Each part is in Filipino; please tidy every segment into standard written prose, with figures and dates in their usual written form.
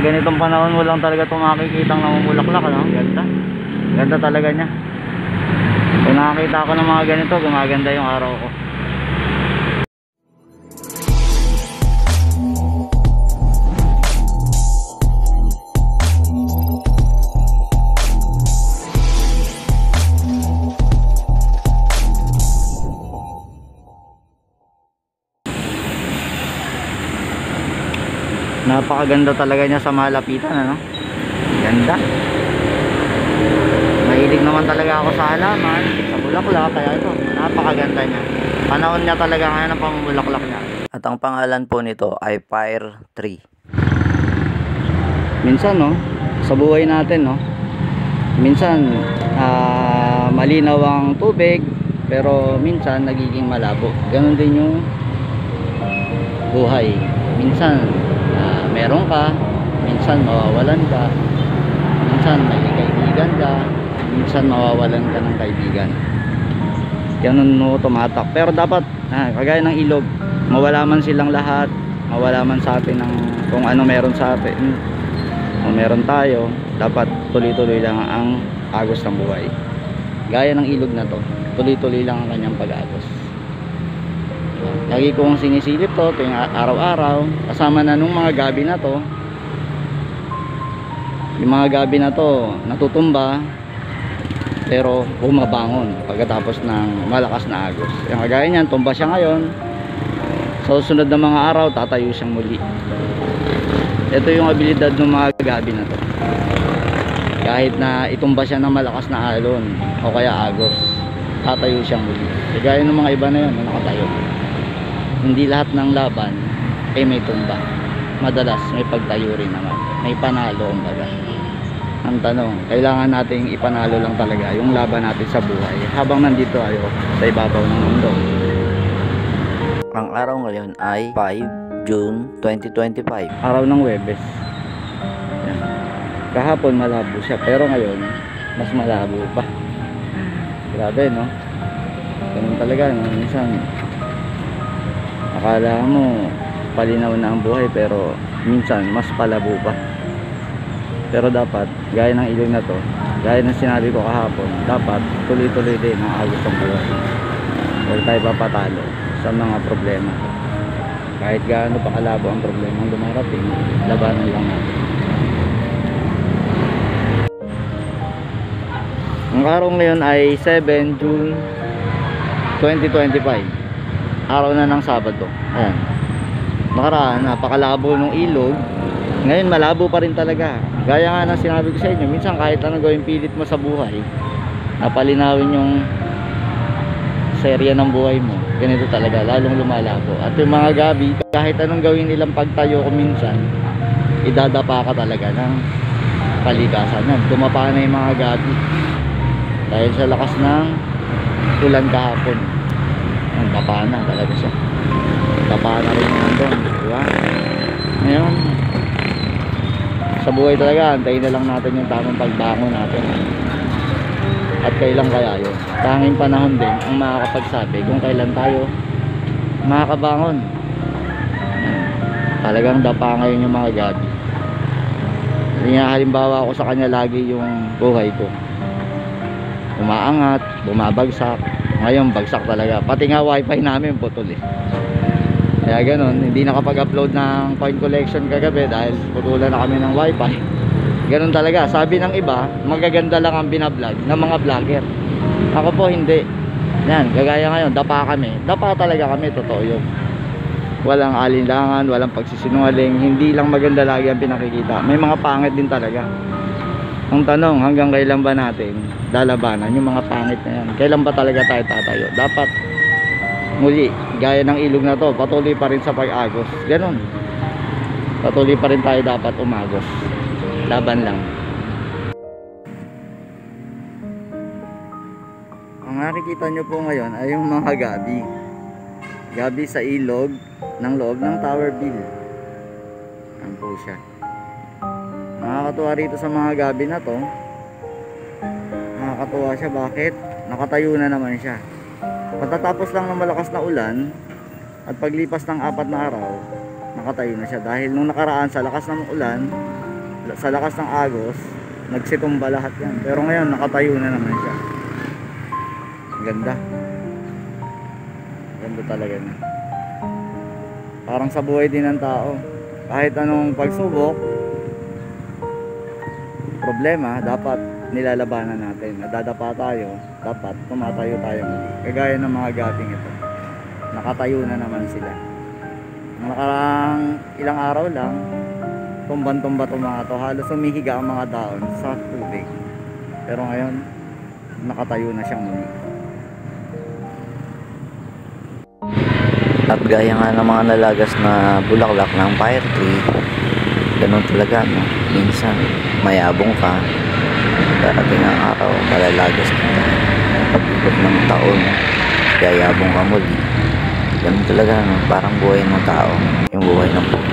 sa ganitong panahon mo lang talaga ito makikitang namumulaklak, ano? Ganda. Ganda talaga niya. Kung nakakita ako ng mga ganito, gumaganda yung araw ko. Napakaganda talaga niya sa malapitan, ano? Ganda. Mahilig naman talaga ako sa halaman, sa bulaklak, kaya ito, napakaganda niya. Panahon niya talaga ngayon ang pamumulaklak niya. At ang pangalan po nito ay Fire Tree. Minsan, no, sa buhay natin, no, minsan malinaw ang tubig, pero minsan nagiging malabo. Ganon din yung buhay. Minsan meron ka, minsan mawawalan ka, minsan may kaibigan ka, minsan mawawalan ka ng kaibigan. Ganun no, tumatak. Pero dapat kagaya ng ilog, mawala man silang lahat, mawala man sa atin ng kung ano meron sa atin o meron tayo, dapat tuloy-tuloy lang ang agos ng buhay. Gaya ng ilog na to, tuloy-tuloy lang ang kanyang pag-agos. Lagi kong sinisilip to tuwing araw-araw, kasama na nung mga gabi na to. Yung mga gabi na to natutumba, pero bumabangon pagkatapos ng malakas na agos. Yung kagaya niyan, tumba siya ngayon, sa susunod na mga araw tatayo siyang muli. Ito yung abilidad ng mga gabi na to. Kahit na itumba siya ng malakas na alon o kaya agos, tatayo siyang muli. Kagaya ng mga iba na yun na nakatayo. Hindi lahat ng laban ay may tumba. Madalas may pagtayo rin naman, may panalo kumbaga. Ang tanong, kailangan nating ipanalo lang talaga yung laban natin sa buhay habang nandito tayo sa ibabaw ng mundo. Ang araw ngayon ay 5 June 2025, araw ng Huwebes. Yan. Kahapon malabo siya, pero ngayon mas malabo pa. Grabe, no? Ganun talaga, no? Minsan akala mo palinaw na ang buhay, pero minsan mas palabo pa. Pero dapat, gaya ng ilog na to, gaya ng sinabi ko kahapon, dapat tuloy-tuloy din ang agos ng buhay. Huwag tayo papatalo sa mga problema. Kahit gaano pa kalabo ang problema ang dumarating, labanan lang natin. Ang araw ngayon ay 7 June 2025, araw na ng Sabado. Ayan, nakaraan napakalabo ng ilog, ngayon malabo pa rin talaga. Gaya nga ng sinabi ko sa inyo, minsan kahit anong gawin pilit mo sa buhay, napalinawin yung serya ng buhay mo, ganito talaga, lalong lumalabo. At yung mga gabi, kahit anong gawin nilang pagtayo ko minsan, idadapa ka talaga ng kalikasan. Tumapa na yung mga gabi dahil sa lakas ng ulan kahapon. Tapa na talaga siya, tapa na rin yung doon, diba? Ngayon sa buhay talaga, antayin na lang natin yung tamang pagbangon natin. At kailan kaya yun? Tanging panahon din ang makakapagsabi kung kailan tayo makakabangon. Talagang dapa ngayon yung mga gabi. Halimbawa ako sa kanya lagi yung buhay ko, umaangat, bumabagsak. Ngayon bagsak talaga, pati nga wifi namin putol eh. Kaya ganun, hindi nakapag-upload ng coin collection kagabi dahil putulan na kami ng wifi. Ganun talaga, sabi ng iba magaganda lang ang binablog ng mga vlogger. Ako po hindi. Yan, kagaya ngayon, dapa kami. Dapa talaga kami, totoo yun. Walang alinlangan, walang pagsisinungaling. Hindi lang maganda lagi ang pinakikita, may mga pangit din talaga. Ang tanong, hanggang kailan ba natin lalabanan yung mga pangit na yan? Kailan ba talaga tayo tatayo? Dapat muli, gaya ng ilog na to, patuloy pa rin sa pag-agos. Ganon, patuloy pa rin tayo dapat umagos. Laban lang. Ang nakikita nyo po ngayon ay yung mga gabi. Gabi sa ilog ng loob ng Tower Bill. Yan po siya. Nakakatuwa rito sa mga gabi na to. Nakakatuwa siya, bakit? Nakatayo na naman siya. Patatapos lang ng malakas na ulan at paglipas ng 4 na araw, nakatayo na siya. Dahil nung nakaraan sa lakas ng ulan, sa lakas ng agos, nagsitumba lahat yan. Pero ngayon, nakatayo na naman siya. Ganda. Ganda talaga niya. Parang sa buhay din ng tao. Kahit anong pagsubok, problema, dapat nilalabanan natin. Nadadapa tayo, dapat tumatayo tayo. Kagaya ng mga gating ito. Nakatayo na naman sila. Nakarang ilang araw lang, tumban-tumba itong mga to. Halos humihiga ang mga daon sa tubig. Pero ngayon, nakatayo na siyang muli. At gaya nga ng mga nalagas na bulaklak ng fire tree, ganun talaga, no? Minsan mayabong ka, darating ang araw, malalagas kita. Pag-ikot ng taon, yayabong ka muli. Ganun talaga, no? Parang buhay ng tao, yung buhay ng puno.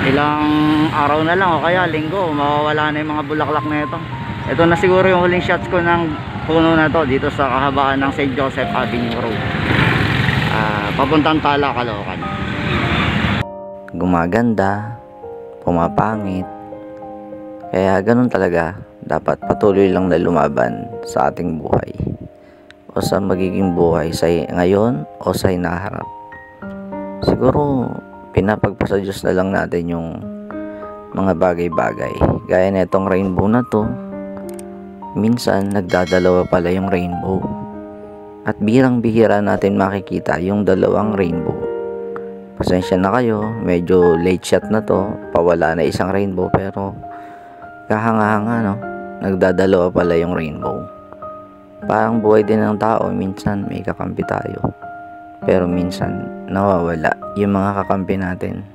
Ilang araw na lang o kaya linggo, mawawala na yung mga bulaklak na ito. Ito na siguro yung huling shots ko ng puno na to dito sa kahabaan ng St. Joseph Avenue Road, papuntang Tala, Caloocan. Gumaganda, pumapangit, kaya ganun talaga, dapat patuloy lang na lumaban sa ating buhay o sa magiging buhay sa ngayon o sa hinaharap. Siguro pinapagpasa Diyos na lang natin yung mga bagay-bagay gaya na itong rainbow na to. Minsan nagdadalawa pala yung rainbow at birang-bihira natin makikita yung dalawang rainbow. Pasensya na kayo, medyo late shot na to, pawala na isang rainbow, pero kahanga-hanga, no? Nagdadalawa pala yung rainbow. Parang buhay din ng tao, minsan may kakampi tayo, pero minsan nawawala yung mga kakampi natin.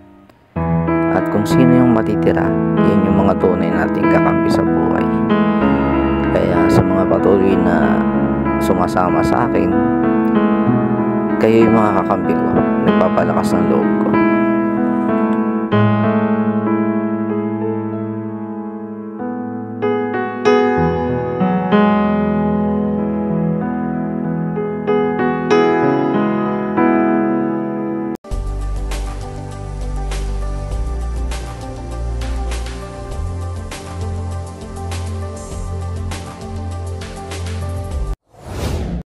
At kung sino yung matitira, yun yung mga tunay nating kakampi sa buhay. Kaya sa mga patuloy na sumasama sa akin, kayo yung mga kakampi ko, nagpapalakas ng loob ko.